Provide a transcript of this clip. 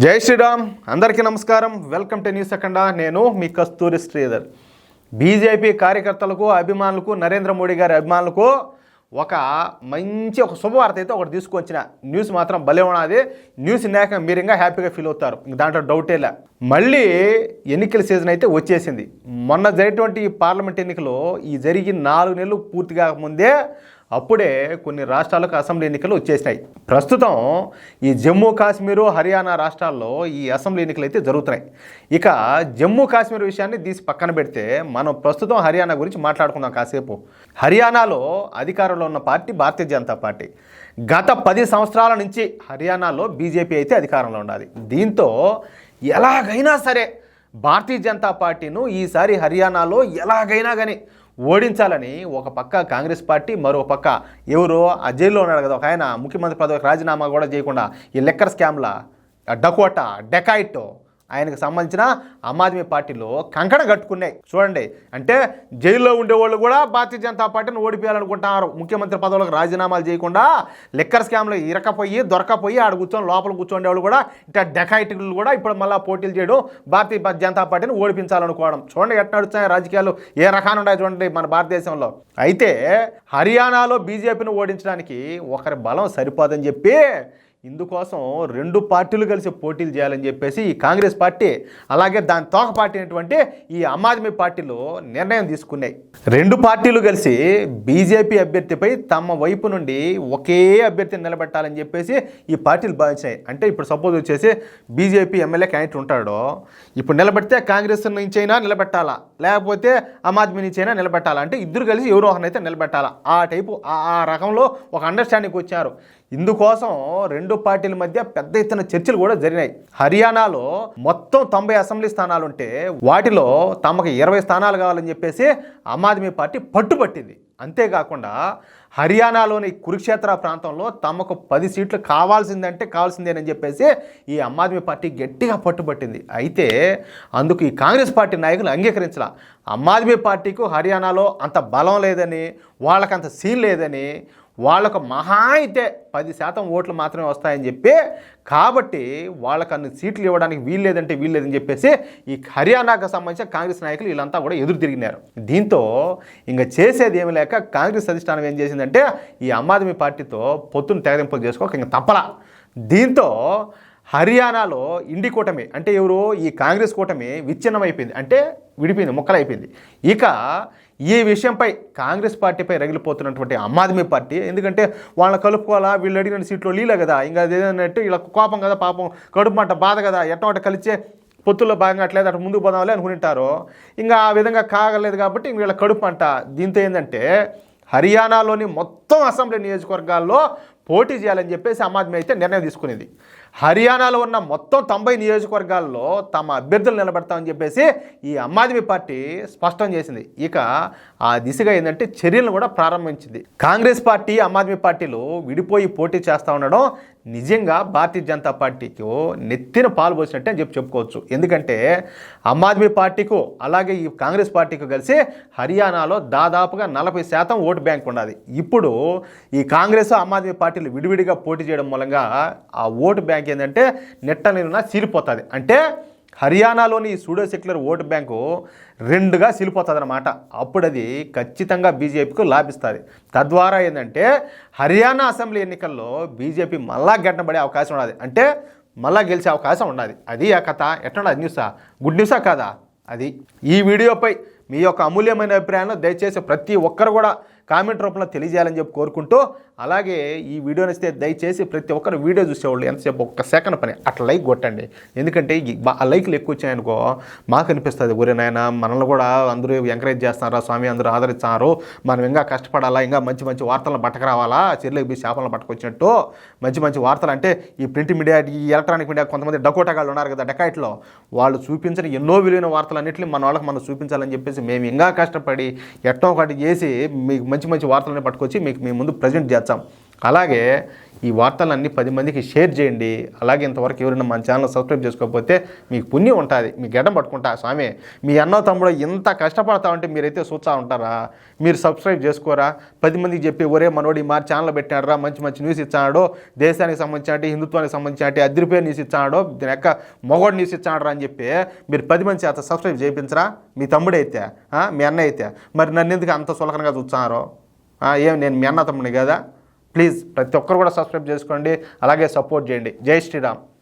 జై శ్రీరామ్. అందరికీ నమస్కారం. వెల్కమ్ టు న్యూస్ అఖండ. నేను మీ కస్తూరి శ్రీధర్. బీజేపీ కార్యకర్తలకు, అభిమానులకు, నరేంద్ర మోడీ గారి అభిమానులకు ఒక శుభవార్త అయితే ఒకటి తీసుకొచ్చిన న్యూస్ మాత్రం భలే ఉన్నది. న్యూస్ విన్నాక మీరు ఇంకా హ్యాపీగా ఫీల్ అవుతారు, ఇంక దాంట్లో డౌటేలా. మళ్ళీ ఎన్నికల సీజన్ అయితే వచ్చేసింది. మొన్న జరిగినటువంటి పార్లమెంట్ ఎన్నికలు జరిగి 4 నెలలు పూర్తి కాకముందే అప్పుడే కొన్ని రాష్ట్రాలకు అసెంబ్లీ ఎన్నికలు వచ్చేసినాయి. ప్రస్తుతం ఈ జమ్మూ కాశ్మీరు, హర్యానా రాష్ట్రాల్లో ఈ అసెంబ్లీ ఎన్నికలు అయితే జరుగుతున్నాయి. ఇక జమ్మూ కాశ్మీర్ విషయాన్ని తీసి పక్కన పెడితే మనం ప్రస్తుతం హర్యానా గురించి మాట్లాడుకుందాం కాసేపు. హర్యానాలో అధికారంలో ఉన్న పార్టీ భారతీయ జనతా పార్టీ. గత 10 సంవత్సరాల నుంచి హర్యానాలో బీజేపీ అయితే అధికారంలో ఉన్నది. దీంతో ఎలాగైనా సరే భారతీయ జనతా పార్టీను ఈసారి హర్యానాలో ఎలాగైనా కానీ ఓడించాలని ఒక పక్క కాంగ్రెస్ పార్టీ, మరో పక్క ఎవరో ఆ జైల్లో ఉన్నాడు కదా ఒక ఆయన, ముఖ్యమంత్రి పదవికి రాజీనామా కూడా చేయకుండా ఈ లెక్కర్ స్కామ్ల డకోటా డెకాయిట్, ఆయనకు సంబంధించిన ఆమ్ ఆద్మీ పార్టీలో కంకణ కట్టుకున్నాయి. చూడండి, అంటే జైల్లో ఉండేవాళ్ళు కూడా భారతీయ జనతా పార్టీని ఓడిపోయాలనుకుంటున్నారు. ముఖ్యమంత్రి పదవులకు రాజీనామాలు చేయకుండా లెక్కర్ స్కామ్లో దొరకపోయి ఆడ లోపల కూర్చోండేవాళ్ళు కూడా ఇట్లా డెకాయిట్లు కూడా ఇప్పుడు మళ్ళీ పోటీలు చేయడం, భారతీయ జనతా పార్టీని ఓడిపించాలనుకోవడం. చూడండి ఎట్లా నడుస్తున్నాయి రాజకీయాలు, ఏ రకాలు ఉన్నాయి చూడండి మన భారతదేశంలో. అయితే హర్యానాలో బీజేపీని ఓడించడానికి ఒకరి బలం సరిపోదని చెప్పి ఇందుకోసం 2 పార్టీలు కలిసి పోటీలు చేయాలని చెప్పేసి ఈ కాంగ్రెస్ పార్టీ, అలాగే దాని తోక పార్టీ అయినటువంటి ఈ ఆమ్ ఆద్మీ పార్టీలో నిర్ణయం తీసుకున్నాయి. 2 పార్టీలు కలిసి బీజేపీ అభ్యర్థిపై తమ వైపు నుండి ఒకే అభ్యర్థిని నిలబెట్టాలని చెప్పేసి ఈ పార్టీలు భావించాయి. అంటే ఇప్పుడు సపోజ్ వచ్చేసి బీజేపీ ఎమ్మెల్యే క్యాండిడేట్ ఉంటాడో, ఇప్పుడు నిలబెడితే కాంగ్రెస్ నుంచి అయినా నిలబెట్టాలా, లేకపోతే ఆమ్ ఆద్మీ నుంచి అయినా నిలబెట్టాలా, అంటే ఇద్దరు కలిసి ఎవరో ఒకరినైతే నిలబెట్టాలా. ఆ రకంలో ఒక అండర్స్టాండింగ్ వచ్చారు. ఇందుకోసం 2 పార్టీల మధ్య పెద్ద ఎత్తున చర్చలు కూడా జరిగినాయి. హర్యానాలో మొత్తం 90 అసెంబ్లీ స్థానాలు ఉంటే వాటిలో తమకు 20 స్థానాలు కావాలని చెప్పేసి ఆమ్ ఆద్మీ పార్టీ పట్టుబట్టింది. అంతేకాకుండా హర్యానాలోని కురుక్షేత్ర ప్రాంతంలో తమకు 10 సీట్లు కావాల్సిందేనని చెప్పేసి ఈ ఆమ్ ఆద్మీ పార్టీ గట్టిగా పట్టుబట్టింది. అయితే అందుకు ఈ కాంగ్రెస్ పార్టీ నాయకులు అంగీకరించాల. ఆమ్ ఆద్మీ పార్టీకు హర్యానాలో అంత బలం లేదని, వాళ్ళకంత సీన్ లేదని, వాళ్ళకు మహా అయితే 10% ఓట్లు మాత్రమే వస్తాయని చెప్పి, కాబట్టి వాళ్ళకు అన్ని సీట్లు ఇవ్వడానికి వీల్లేదని చెప్పేసి ఈ హర్యానాకు సంబంధించిన కాంగ్రెస్ నాయకులు వీళ్ళంతా కూడా ఎదురు తిరిగినారు. దీంతో ఇంకా చేసేది ఏమి లేక కాంగ్రెస్ అధిష్టానం ఏం చేసిందంటే ఈ ఆమ్ ఆద్మీ పార్టీతో పొత్తును తెగరింపులు చేసుకోక ఇంకా తప్పలా. దీంతో హర్యానాలో ఇండి కూటమి, అంటే ఎవరు ఈ కాంగ్రెస్ కూటమి విచ్ఛిన్నమైపోయింది, అంటే విడిపోయింది, ముక్కలైపోయింది. ఇక ఈ విషయంపై కాంగ్రెస్ పార్టీపై రగిలిపోతున్నటువంటి ఆమ్ ఆద్మీ పార్టీ, ఎందుకంటే వాళ్ళని కలుపుకోవాలా, వీళ్ళు అడిగిన సీట్లో లీలే కదా, ఇంకా అదేంటంటే వీళ్ళ కోపం కదా, పాపం కడుపు మంట బాధ కదా, ఎట్టమంట కలిసే పొత్తుల్లో భాగంగా అట్లేదు అటు ముందుకు పోదాంలే అనుకుంటారు. ఇంకా ఆ విధంగా కాగలేదు కాబట్టి వీళ్ళ కడుపు మంట. దీంతో ఏంటంటే హర్యానాలోని మొత్తం అసెంబ్లీ నియోజకవర్గాల్లో పోటీ చేయాలని చెప్పేసి ఆమ్ ఆద్మీ అయితే నిర్ణయం తీసుకునేది. హర్యానాలో ఉన్న మొత్తం 90 నియోజకవర్గాల్లో తమ అభ్యర్థులు నిలబెడతామని చెప్పేసి ఈ ఆమ్ ఆద్మీ పార్టీ స్పష్టం చేసింది. ఇక ఆ దిశగా ఏంటంటే చర్యలను కూడా ప్రారంభించింది. కాంగ్రెస్ పార్టీ, ఆమ్ ఆద్మీ పార్టీలు విడిపోయి పోటీ చేస్తూ ఉండడం నిజంగా భారతీయ జనతా పార్టీకి నెత్తిన పాలు పోసినట్టే అని చెప్పుకోవచ్చు. ఎందుకంటే ఆమ్ ఆద్మీ పార్టీకు అలాగే ఈ కాంగ్రెస్ పార్టీకి కలిసి హర్యానాలో దాదాపుగా 40% ఓటు బ్యాంక్ ఉన్నది. ఇప్పుడు ఈ కాంగ్రెస్, ఆమ్ ఆద్మీ పార్టీలు విడివిడిగా పోటీ చేయడం మూలంగా ఆ ఓటు బ్యాంక్ ఏంటంటే నెట్ట నిన్న సీలిపోతుంది. అంటే హర్యానాలోని సూడో సెక్యులర్ ఓటు బ్యాంకు 2గా సీలిపోతుంది అన్నమాట. అప్పుడు అది ఖచ్చితంగా బీజేపీకి లాభిస్తుంది. తద్వారా ఏంటంటే హర్యానా అసెంబ్లీ ఎన్నికల్లో బీజేపీ మళ్ళా గెట్టబడే అవకాశం ఉన్నది, అంటే మళ్ళా గెలిచే అవకాశం ఉన్నది. అది ఆ కథ. ఎట్లా న్యూసా, గుడ్ న్యూసా కాదా? అది ఈ వీడియోపై మీ యొక్క అమూల్యమైన అభిప్రాయాలను దయచేసి ప్రతి ఒక్కరు కూడా కామెంట్ రూపంలో తెలియజేయాలని చెప్పి కోరుకుంటూ, అలాగే ఈ వీడియో నచ్చితే దయచేసి ప్రతి ఒక్కరు వీడియో చూసేవాళ్ళు ఎంతసేపు 1 సెకండ్ పని అట్లా లైక్ కొట్టండి. ఎందుకంటే ఆ లైక్లు ఎక్కువ వచ్చాయనుకో మాకు అనిపిస్తుంది, ఊరే నాయన మనల్ని కూడా అందరూ ఎంకరేజ్ చేస్తున్నారా స్వామి, అందరూ ఆదరిస్తున్నారు, మనం ఇంకా కష్టపడాలా, ఇంకా మంచి మంచి వార్తలను పట్టకరావాలా, చెర్లకు బీ చేపలను పట్టుకొచ్చినట్టు మంచి వార్తలు. అంటే ఈ ప్రింట్ మీడియా, ఈ ఎలక్ట్రానిక్ మీడియా కొంతమంది డకోటాగాళ్ళు ఉన్నారు కదా డెకాయిట్లో, వాళ్ళు చూపించిన ఎన్నో విలువైన వార్తలన్నింటినీ మన వాళ్ళకి మనం చూపించాలని చెప్పేసి మేము ఇంకా కష్టపడి ఎట్టో ఒకటి చేసి మీకు మంచి వార్తలను పట్టుకొచ్చి మీకు మీ ముందు ప్రజెంట్ చేస్తాం. అలాగే ఈ వార్తలన్నీ 10 మందికి షేర్ చేయండి. అలాగే ఇంతవరకు ఎవరైనా మన ఛానల్ సబ్స్క్రైబ్ చేసుకోకపోతే మీకు పుణ్యం ఉంటుంది, మీ గడ్డం పట్టుకుంటా స్వామి. మీ అన్నో తమ్ముడు ఇంత కష్టపడతా ఉంటే మీరైతే చూస్తూ ఉంటారా? మీరు సబ్స్క్రైబ్ చేసుకోరా? 10 మందికి చెప్పి ఒరే మనోడి మా ఛానల్ పెట్టాడరా, మంచి మంచి న్యూస్ ఇచ్చాడు, దేశానికి సంబంధించి హిందుత్వానికి సంబంధించి అదిరిపోయే న్యూస్ ఇచ్చాడు, దీని యొక్క మొగోడు న్యూస్ ఇచ్చాడు అని చెప్పి మీరు 10 మంది చేత సబ్స్క్రైబ్ చేయించరా? మీ తమ్ముడు అయితే మీ అన్న అయితే మరి నన్ను ఎందుకు అంత సులకనగా చూస్తున్నారు? ఏం నేను మీ అన్న తమ్ముడిని కదా? ప్లీజ్ ప్రతి ఒక్కరు కూడా సబ్స్క్రైబ్ చేసుకోండి, అలాగే సపోర్ట్ చేయండి. జై శ్రీరామ్.